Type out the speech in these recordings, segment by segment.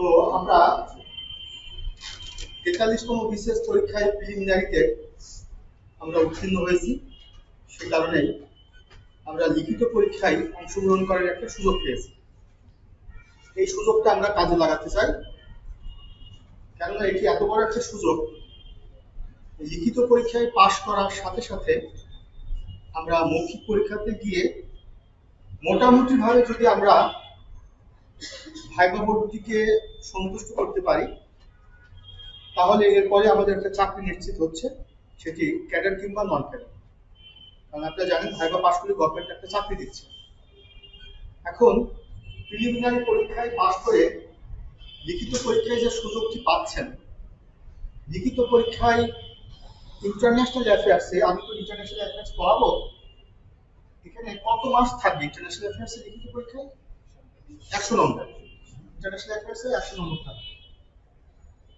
তো আমরা 43তম বিশেষ পরীক্ষায় প্রিলিমিনারিতে আমরা উত্তীর্ণ হয়েছি। সে কারণে আমরা লিখিত পরীক্ষায় অংশগ্রহণ করার একটা সুযোগ পেয়েছি। এই সুযোগটা আমরা কাজে লাগাতে চাই, কেননা এটি এত বড় একটা সুযোগ। লিখিত পরীক্ষায় পাশ করার সাথে সাথে আমরা মৌখিক পরীক্ষাতে গিয়ে মোটামুটি ভাবে যদি আমরা ভাইবা বোর্ডটিকে সন্তুষ্ট করতে পারি, তাহলে এরপরে আমাদের একটা চাকরি নিশ্চিত হচ্ছে, সেটি ক্যাডার কিংবা নন ক্যাডার। কারণ আপনারা জানেন ভাইবা পাশ করে গভর্নমেন্ট একটা চাকরি দিচ্ছে। এখন প্রিলিমিনারি পরীক্ষায় পাশ করে লিখিত পরীক্ষায় যে সুযোগটি পাচ্ছেন, লিখিত পরীক্ষায় ইন্টারন্যাশনাল অ্যাফেয়ার্সে, আমি তো ইন্টারন্যাশনাল অ্যাফেয়ার্স পড়াবো, এখানে কত মাস থাকবে ইন্টারন্যাশনাল অ্যাফেয়ার্সে লিখিত পরীক্ষায়? 100 নম্বর। ইন্টারন্যাশনাল অ্যাফেয়ার্সে 100 নম্বর থাকবে।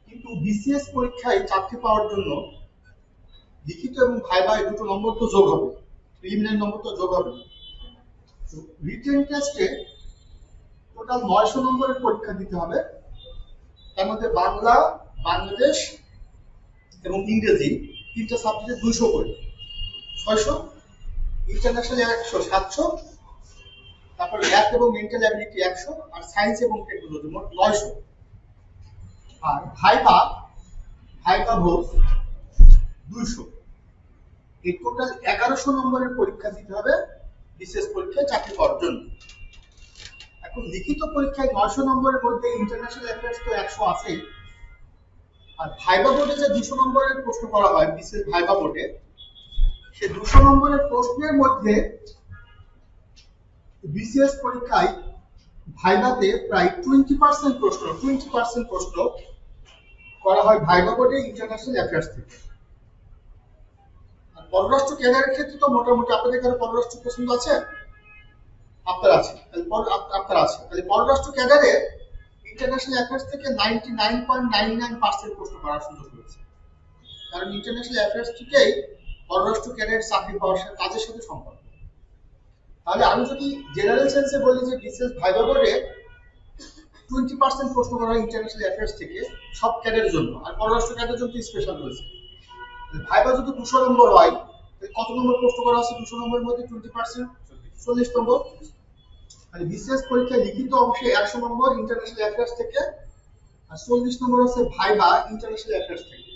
কিন্তু বিসিএস পরীক্ষায় চাকরি পাওয়ার জন্য লিখিত এবং ভাইবা এই দুটো নম্বর তো যোগ হবে, প্রিলিমিনারি নম্বর তো যোগ হবে। রিটেন টেস্টে টোটাল 900 নম্বরের পরীক্ষা দিতে হবে। তার মধ্যে বাংলা, বাংলাদেশ এবং ইংরেজি তিনটা সাবজেক্টে 200 করে, 600, ইন্টারন্যাশনাল 100, 700, তারপর ম্যাথ এবং মেন্টাল অ্যাবিলিটি 100, আর সায়েন্স এবং টেকনোলজি মোট 900। আর ভাইবা ভোট 200। এই টোটাল 1100 নম্বরের পরীক্ষা দিতে হবে বিশেষ পরীক্ষায় চাকরি পাওয়ার জন্য। এখন লিখিত পরীক্ষায় 900 নম্বরের মধ্যে ইন্টারন্যাশনাল অ্যাফেয়ার্স তো 100 আছেই, আর ভাইবা বোর্ডে যে 200 নম্বরের প্রশ্ন করা হয় বিশেষ ভাইবা বোর্ডে, সে 200 নম্বরের প্রশ্নের মধ্যে বিসিএস পরীক্ষায় ভাইবাতে প্রায় 20% প্রশ্ন করা হয় ভাইবা বোর্ডে ইন্টারন্যাশনাল অ্যাফেয়ার্স থেকে। আর পররাষ্ট্র ক্যাডারের ক্ষেত্রে তো মোটামুটি আপনাদের কাছে পররাষ্ট্র পছন্দ আছে, আপনার আছে, তাহলে পররাষ্ট্র ক্যাডারে ইন্টারন্যাশনাল অ্যাফেয়ার্স থেকে 99.99% প্রশ্ন করার সুযোগ রয়েছে। কারণ ইন্টারন্যাশনাল অ্যাফেয়ার্স থেকেই পররাষ্ট্র ক্যাডারের চাকরি পাওয়ার কাজের সাথে সম্পর্ক। তাহলে আমি যদি জেনারেল সেন্সে বলি যে বিশেষ ভাইবা বোর্ডে 20% প্রশ্ন করা হয় ইন্টারন্যাশনাল অ্যাফেয়ার্স থেকে সব ক্যাডারের জন্য, আর পররাষ্ট্র ক্যাডারের জন্য স্পেশাল রয়েছে। ভাইবা যদি 200 নম্বর হয়, তাহলে কত নম্বর প্রশ্ন করা আছে 200 নম্বরের মধ্যে? 20%, 40 নম্বর। মানে বিসিএস পরীক্ষায় লিখিত অংশে 100 নম্বর ইন্টারন্যাশনাল অ্যাফেয়ার্স থেকে, আর 40 নম্বর আছে ভাইবা ইন্টারন্যাশনাল অ্যাফেয়ার্স থেকে।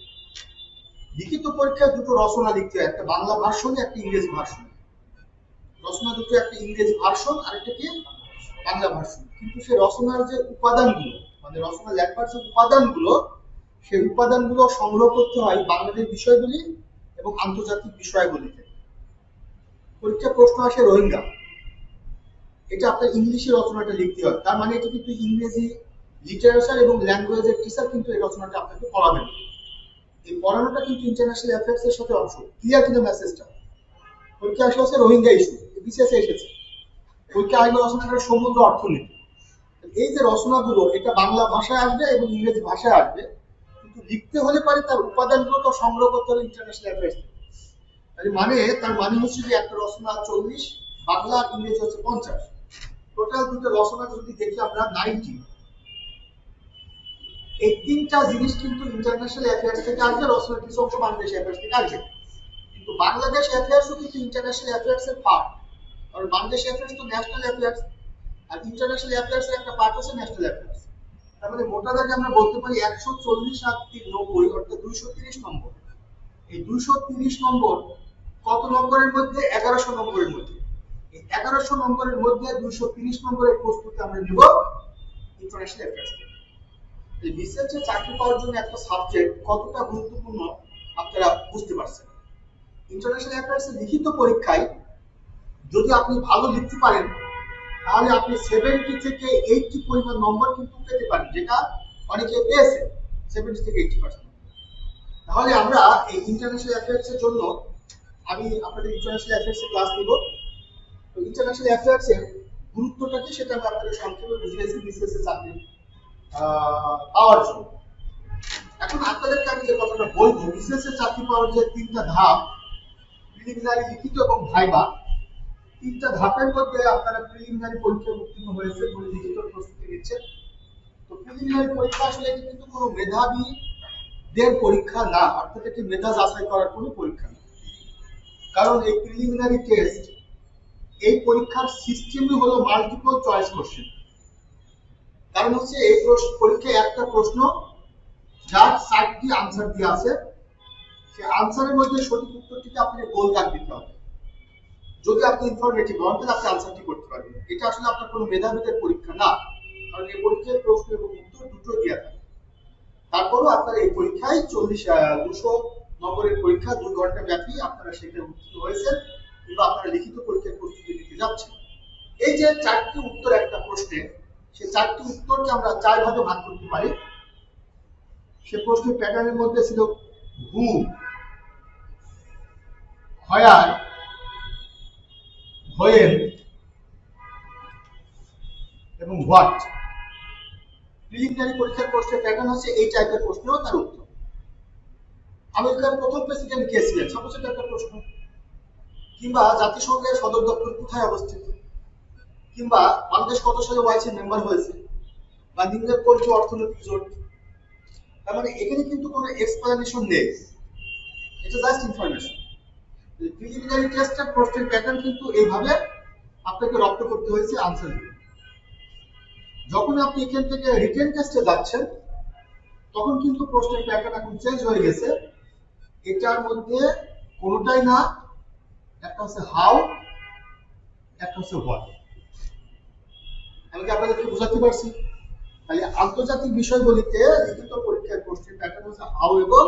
লিখিত পরীক্ষায় দুটো রচনা লিখতে হয়, একটা বাংলা ভার্সন, একটা ইংরেজি ভার্সন। রচনা দুটো, একটা ইংরেজি ভার্সন আর একটা কি বাংলা ভার্সন। কিন্তু সেই রচনার যে উপাদানগুলো, মানে রচনা লেখার যে উপাদানগুলো, সেই উপাদানগুলো সংগ্রহ করতে হয় বাংলাদেশ বিষয়গুলি এবং আন্তর্জাতিক বিষয়গুলি থেকে। পরীক্ষা প্রশ্ন আসে রোহিঙ্গা, এটা আপনার ইংলিশে রচনাটা লিখতে হয়। তার মানে এটা কিন্তু ইংরেজি লিটারেচার এবং ল্যাঙ্গুয়েজের টিচার কিন্তু এই রচনাটা আপনাকে পড়াবেন। এই পড়ানোটা কিন্তু ইন্টারন্যাশনাল অ্যাফেয়ার্স এর সাথে অংশ। ক্লিয়ার কিন্তু মেসেজটা? পরীক্ষা আসলে হচ্ছে রোহিঙ্গা ইস্যু, বিসিএস এসেছে। পরীক্ষা আসলে রচনাটা সমুদ্র অর্থনীতি। এই যে রচনাগুলো, এটা বাংলা ভাষায় আসবে এবং ইংরেজি ভাষায় আসবে, কিন্তু লিখতে হলে পারে তার উপাদানগুলো তো সংগ্রহ করতে হবে ইন্টারন্যাশনাল অ্যাফেয়ার্স। তার মানে হচ্ছে যে একটা রচনা 40, বাংলা আর ইংরেজি হচ্ছে 50। টোটাল দুটো রচনা যদি দেখি আমরা 90। এই তিনটা জিনিস কিন্তু ইন্টারন্যাশনাল অ্যাফেয়ার্স থেকে আসবে, রচনার কিছু অংশ বাংলাদেশ অ্যাফেয়ার্স থেকে আসবে। কিন্তু বাংলাদেশ অ্যাফেয়ার্সও কিন্তু ইন্টারন্যাশনাল অ্যাফেয়ার্স এর পার্ট। কারণ বাংলাদেশ অ্যাফেয়ার্স তো ন্যাশনাল অ্যাফেয়ার্স, আর ইন্টারন্যাশনাল অ্যাফেয়ার্স এর একটা পার্ট হচ্ছে ন্যাশনাল অ্যাফেয়ার্স। তার মানে মোটা দাগে আমরা বলতে পারি 140 আর 90 অর্থাৎ 230 নম্বর। এই 230 নম্বর কত নম্বরের মধ্যে? 1100 নম্বরের মধ্যে। এই 1100 নম্বরের মধ্যে 230 নম্বরের প্রস্তুতি আমরা নেব ইন্টারন্যাশনাল অ্যাফেয়ার্স থেকে। এই বিসিএস এর চাকরি পাওয়ার জন্য একটা সাবজেক্ট কতটা গুরুত্বপূর্ণ আপনারা বুঝতে পারছেন। ইন্টারন্যাশনাল অ্যাফেয়ার্স এর লিখিত পরীক্ষায় যদি আপনি ভালো লিখতে পারেন, তাহলে আপনি 70 থেকে 80 পরিমাণ নম্বর কিন্তু পেতে পারেন, যেটা অনেকে পেয়েছে 70 থেকে 80%। তাহলে আমরা এই ইন্টারন্যাশনাল অ্যাফেয়ার্স এর জন্য আমি আপনাদের ইন্টারন্যাশনাল অ্যাফেয়ার্স এর ক্লাস নিব। তো ইন্টারন্যাশনাল অ্যাফেয়ার্স এর গুরুত্বটা কি সেটা আমি আপনাদের সংক্ষেপে বুঝিয়েছি বিসিএস এর চাকরি পাওয়ার জন্য। এখন আপনাদেরকে আমি যে কথাটা বলবো, বিসিএস এর চাকরি পাওয়ার যে তিনটা ধাপ, প্রিলিমিনারি, লিখিত এবং ভাইবা, তিনটা ধাপের মধ্যে আপনারা প্রিলিমিনারি পরীক্ষায় উত্তীর্ণ হয়েছে, লিখিত প্রস্তুতি নিচ্ছেন। তো প্রিলিমিনারি পরীক্ষা আসলে এটি কিন্তু কোনো মেধাবীদের পরীক্ষা না, অর্থাৎ এটি মেধা যাচাই করার কোনো পরীক্ষা না। কারণ এই প্রিলিমিনারি টেস্ট, এই পরীক্ষার সিস্টেমই হলো মাল্টিপল চয়েস কোশ্চেন। কারণ হচ্ছে এই পরীক্ষায় একটা প্রশ্ন যার 4টি আনসার দিয়ে আছে, সেই আনসারের মধ্যে সঠিক উত্তরটিকে আপনাকে গোল দাগ দিতে হবে। যদি আপনি ইনফরমেটিভ হন তাহলে আপনি আনসারটি করতে পারবেন। এটা আসলে আপনার কোনো মেধাবীদের পরীক্ষা না, কারণ এই পরীক্ষায় প্রশ্ন এবং উত্তর দুটো দেওয়া থাকে। তারপরও আপনারা এই পরীক্ষায় 200 নম্বরের পরীক্ষা 2 ঘন্টা ব্যাপী আপনারা সেখানে উত্তীর্ণ হয়েছেন কিংবা আপনারা লিখিত পরীক্ষার প্রস্তুতি নিতে যাচ্ছেন। এই যে 4টি উত্তর একটা প্রশ্নে, সেই 4টি উত্তরকে আমরা 4 ভাগে ভাগ করতে পারি। সে প্রশ্নের প্যাটার্নের মধ্যে ছিল হু, হোয়ার, হোয়েন এবং হোয়াট। প্রিলিমিনারি পরীক্ষার প্রশ্নের প্যাটার্ন হচ্ছে এই টাইপের প্রশ্ন তার উত্তর। আমেরিকার প্রথম প্রেসিডেন্ট কে ছিলেন, সাপোজ এটা একটা প্রশ্ন। কিংবা জাতিসংঘের সদর দপ্তর কোথায় অবস্থিত, কিংবা বাংলাদেশ কত সালে ওআইসি মেম্বার হয়েছে, বা নিম্নের কোনটি অর্থনৈতিক জোট। তার মানে এখানে কিন্তু কোনো এক্সপ্লেনেশন নেই, এটা জাস্ট ইনফরমেশন। প্রিলিমিনারি টেস্টের প্রশ্নের প্যাটার্ন কিন্তু এইভাবে আপনাকে রপ্ত করতে হয়েছে আনসার। যখন আপনি এখান থেকে রিটেন টেস্টে যাচ্ছেন তখন কিন্তু প্রশ্নের প্যাটার্ন এখন চেঞ্জ হয়ে গেছে। এটার মধ্যে কোনোটাই না, একটা হচ্ছে হাউ, একটা হচ্ছে হোয়াট। আমি কি আপনাদেরকে বোঝাতে পারছি? তাহলে আন্তর্জাতিক বিষয়গুলিতে লিখিত পরীক্ষার প্রশ্নের প্যাটার্ন হচ্ছে হাউ এবং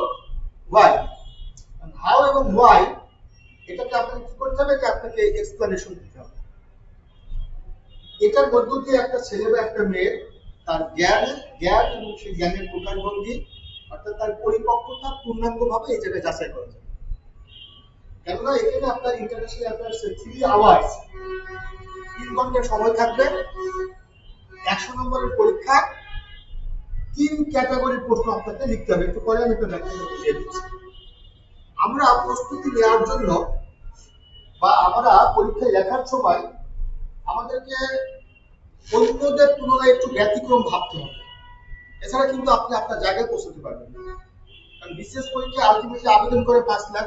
হোয়াই। হাউ এবং হোয়াই এটাকে আপনাকে কি করতে হবে, এটা আপনাকে এক্সপ্লেনেশন দিতে হবে। এটার মধ্য দিয়ে একটা ছেলে বা একটা মেয়ে তার জ্ঞান এবং সেই জ্ঞানের প্রকাশভঙ্গি, অর্থাৎ তার পরিপক্কতা পূর্ণাঙ্গভাবে এই জায়গায় যাচাই করা যায়। কেননা এখানে আপনার ইন্টারন্যাশনাল অ্যাফেয়ার্স 3 আওয়ার্স, 3 ঘন্টা সময় থাকবে। 100 নম্বরের পরীক্ষা, 3 ক্যাটাগরির প্রশ্ন আপনাকে লিখতে হবে। একটু পরে আমি একটা ব্যাখ্যা দিয়ে দিচ্ছি। আমরা প্রস্তুতি নেওয়ার জন্য বা আমরা পরীক্ষায় লেখার সময় আমাদেরকে অন্যদের তুলনায় একটু ব্যতিক্রম ভাবতে হবে, এছাড়া কিন্তু আপনি আপনার জায়গায় পৌঁছতে পারবেন না। কারণ বিশেষ পরীক্ষায় আলটিমেটলি আবেদন করে 5 লাখ,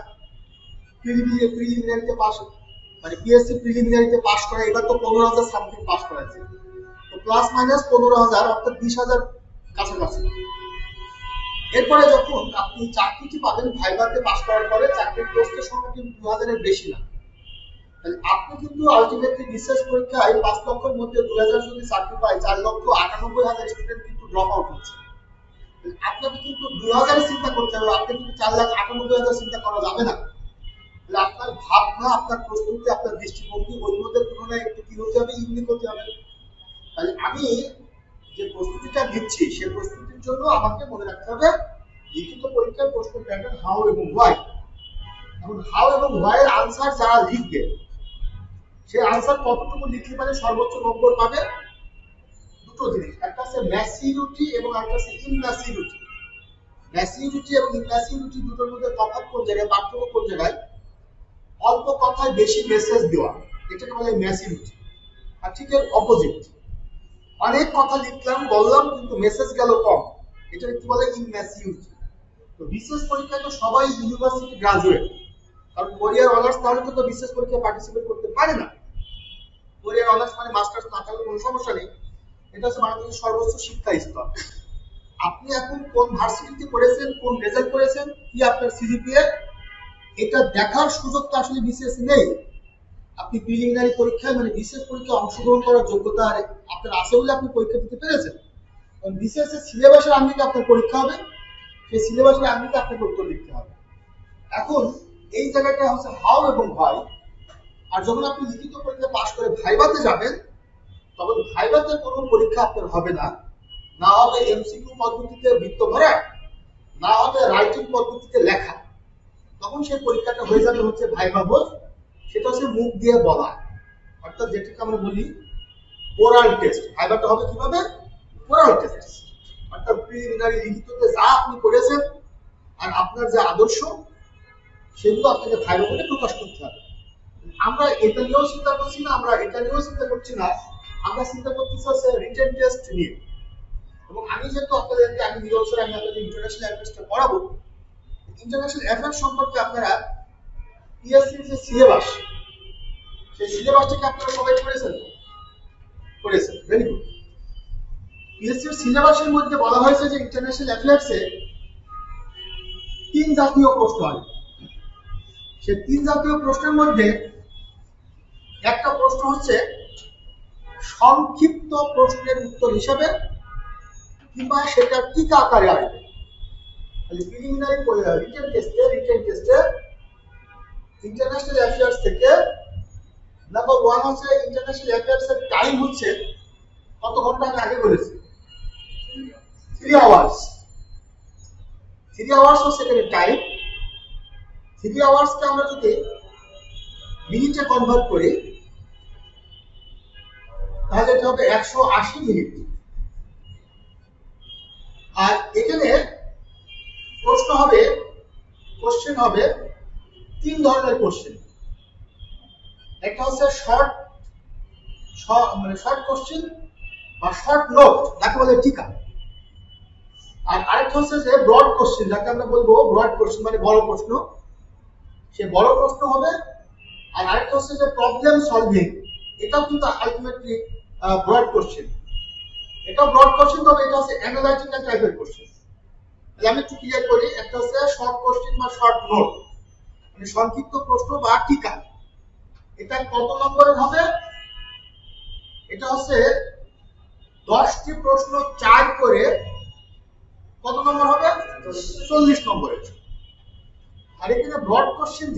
প্রিলিমিনারিতে পাস, মানে পিএসসি প্রিলিমিনারিতে পাস করা এবার তো 15,000 সামথিং পাস করাছে, তো প্লাস মাইনাস 15,000 অর্থাৎ 20,000 কাছাকাছি। এরপরে যখন আপনি চাকরিটি পাবেন ভাইভাতে পাস করার পরে, চাকরির পোস্টের সংখ্যা কিন্তু 2000 এর বেশি না। আপনি কিন্তু আলটিমেটলি বিশেষ পরীক্ষায় 5 লক্ষের মধ্যে 2000 যদি চাকরি পায়, 4,98,000 স্টুডেন্ট কিন্তু ড্রপ আউট হচ্ছে। আপনাকে কিন্তু 2000 চিন্তা করতে হবে, আপনি কিন্তু 4,98,000 চিন্তা করা যাবে না। তাহলে আপনার ভাবনা, আপনার প্রস্তুতি, আপনার দৃষ্টিভঙ্গি অন্যদের তুলনায় একটু কি হতে হবে, ইউনিক হতে হবে। তাহলে আমি যে প্রস্তুতিটা নিচ্ছি সেই প্রস্তুতির জন্য আমাকে মনে রাখতে হবে লিখিত পরীক্ষার প্রশ্ন প্যাটার্ন হাউ এবং হোয়াই। এখন হাউ এবং হোয়াই এর আনসার যারা লিখবে, সেই আনসার কতটুকু লিখতে পারে সর্বোচ্চ নম্বর পাবে, দুটো জিনিস, একটা হচ্ছে ম্যাসিউরিটি এবং একটা হচ্ছে ইনম্যাসিউরিটি। ম্যাসিউরিটি এবং ইনম্যাসিউরিটি দুটোর মধ্যে তফাৎ কোন জায়গায়, পার্থক্য কোন জায়গায়? অল্প কথায় বেশি মেসেজ দেওয়া, এটাকে বলে ম্যাসিউরিটি। আর ঠিক এর অপোজিট, অনেক কথা লিখলাম বললাম কিন্তু মেসেজ গেল কম, এটাকে কি বলে? ইনম্যাসিউরিটি। তো বিশেষ পরীক্ষায় তো সবাই ইউনিভার্সিটি গ্রাজুয়েট, কারণ কোরিয়ার অনার্স তাহলে তো বিশেষ পরীক্ষায় পার্টিসিপেট করতে পারে না। কোরিয়ার অনার্স মানে মাস্টার্স না থাকলে কোনো সমস্যা নেই, এটা হচ্ছে বাংলাদেশের সর্বোচ্চ শিক্ষা স্তর। আপনি এখন কোন ভার্সিটিতে পড়েছেন, কোন রেজাল্ট করেছেন, কি আপনার সিজিপিএ, এটা দেখার সুযোগটা আসলে বিসিএস নেই। আপনি প্রিলিমিনারি পরীক্ষায় মানে বিশেষ পরীক্ষায় অংশগ্রহণ করার যোগ্যতা আপনার আছে বলে আপনি পরীক্ষা দিতে পেরেছেন। কারণ বিসিএস এর সিলেবাসের আঙ্গিকে আপনার পরীক্ষা হবে, সেই সিলেবাসের আঙ্গিকে আপনাকে উত্তর লিখতে হবে। এখন এই জায়গাটা হচ্ছে হাউ এবং হোয়াই। আর যখন আপনি লিখিত পরীক্ষা পাস করে ভাইভাতে যাবেন, তখন ভাইভাতে কোনো পরীক্ষা আপনার হবে না, না হবে এমসিকিউ পদ্ধতিতে বৃত্ত ভরা, না হবে রাইটিং পদ্ধতিতে লেখা। তখন সেই পরীক্ষাটা হয়ে যাবে হচ্ছে ভাইভা বোধ, সেটা হচ্ছে মুখ দিয়ে বলা, অর্থাৎ যেটাকে আমরা বলি ওরাল টেস্ট। ভাইভাটা হবে কিভাবে? ওরাল টেস্ট, অর্থাৎ প্রিলিমিনারি লিখিততে যা আপনি করেছেন আর আপনার যে আদর্শ সেগুলো আপনাকে ভাইভা বলে প্রকাশ করতে হবে। আমরা এটা নিয়েও চিন্তা করছি না, আমরা এটা নিয়েও চিন্তা করছি না, আমরা চিন্তা করতেছি হচ্ছে রিটেন টেস্ট নিয়ে। এবং আমি যেহেতু আপনাদেরকে আমি মিলন স্যার আমি আপনাদের ইন্টারন্যাশনাল অ্যাফেয়ার্সটা পড়াবো, ইন্টারন্যাশনাল অ্যাফেয়ার্স সম্পর্কে আপনারা পিএসসির যে সিলেবাস, সেই সিলেবাসটাকে আপনারা সবাই পড়েছেন? পড়েছেন, ভেরি গুড। পিএসসির সিলেবাসের মধ্যে বলা হয়েছে যে ইন্টারন্যাশনাল অ্যাফেয়ার্সে 3 জাতীয় প্রশ্ন হয়। সেই 3 জাতীয় প্রশ্নের মধ্যে একটা প্রশ্ন হচ্ছে সংক্ষিপ্ত প্রশ্নের উত্তর হিসেবে কিংবা সেটা টিকা আকারে আসবে। প্রিলিমিনারি রিটেন টেস্টে ইন্টারন্যাশনাল অ্যাফেয়ার্স থেকে নাম্বার 1 হচ্ছে ইন্টারন্যাশনাল অ্যাফেয়ার্স এর টাইম হচ্ছে কত ঘন্টা আমি আগে বলেছি 3 আওয়ার্স। 3 আওয়ার্স হচ্ছে এখানে টাইম। 3 আওয়ার্স কে আমরা যদি মিনিটে কনভার্ট করি তাহলে এটা হবে 180 মিনিট। আর এখানে কোশ্চেন হবে 3 ধরনের কোশ্চেন। একটা হচ্ছে শর্ট কোশ্চেন বা শর্ট নোট, যাকে বলে টিকা। আর আরেকটা হচ্ছে যে ব্রড কোশ্চেন, যাকে আমরা বলবো ব্রড কোশ্চেন মানে বড় প্রশ্ন, সে বড় প্রশ্ন হবে। আর আরেকটা হচ্ছে যে প্রবলেম সলভিং, এটাও কিন্তু আলটিমেটলি ব্রড কোশ্চেন। এটা ব্রড কোশ্চেন, তবে এটা হচ্ছে অ্যানালাইটিক্যাল টাইপের কোশ্চেন। তাহলে আমি একটু ক্লিয়ার করি, একটা হচ্ছে শর্ট কোশ্চেন বা শর্ট নোট মানে সংক্ষিপ্ত প্রশ্ন বা টিকা। এটা কত নম্বরের হবে? এটা হচ্ছে 10টি প্রশ্ন 4 করে কত নম্বর হবে? 40 নম্বরের। আর এখানে ব্রড কোশ্চেন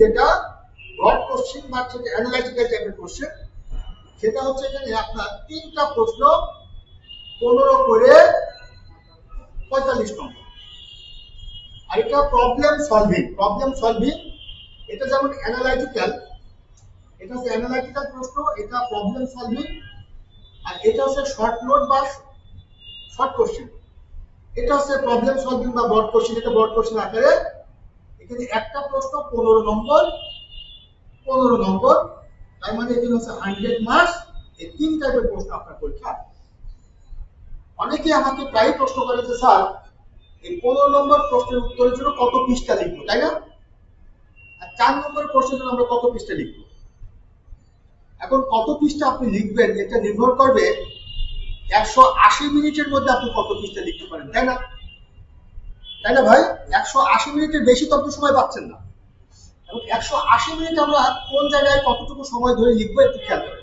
বা যেটা অ্যানালাইটিক্যাল টাইপের কোশ্চেন, সেটা হচ্ছে এখানে আপনার 3টা প্রশ্ন 15 করে 45 নম্বর। আর এটা প্রবলেম সলভিং, এটা যেমন অ্যানালাইটিক্যাল, এটা হচ্ছে অ্যানালাইটিক্যাল প্রশ্ন, এটা প্রবলেম সলভিং। আর এটা হচ্ছে শর্ট নোট বা শর্ট কোশ্চেন, এটা হচ্ছে প্রবলেম সলভিং বা ব্রড কোশ্চেন। এটা ব্রড কোশ্চেন আকারে। এখানে একটা প্রশ্ন 15 নম্বর, তার মানে এখানে হচ্ছে 100 মার্কস। এই 3 টাইপের প্রশ্ন আপনার পরীক্ষা। অনেকে আমাকে প্রায় প্রশ্ন করে যে স্যার এই 15 নম্বর প্রশ্নের উত্তরের জন্য কত পৃষ্ঠা লিখবো, তাই না? আর 4 নম্বরের প্রশ্নের জন্য আমরা কত পৃষ্ঠা লিখবো। এখন কত পৃষ্ঠা আপনি লিখবেন এটা নির্ভর করবে 180 মিনিটের মধ্যে আপনি কত পৃষ্ঠা লিখতে পারেন, তাই না ভাই? 180 মিনিটের বেশি তো আপনি সময় পাচ্ছেন না। এবং 180 মিনিট আমরা কোন জায়গায় কতটুকু সময় ধরে লিখবো একটু খেয়াল করেন।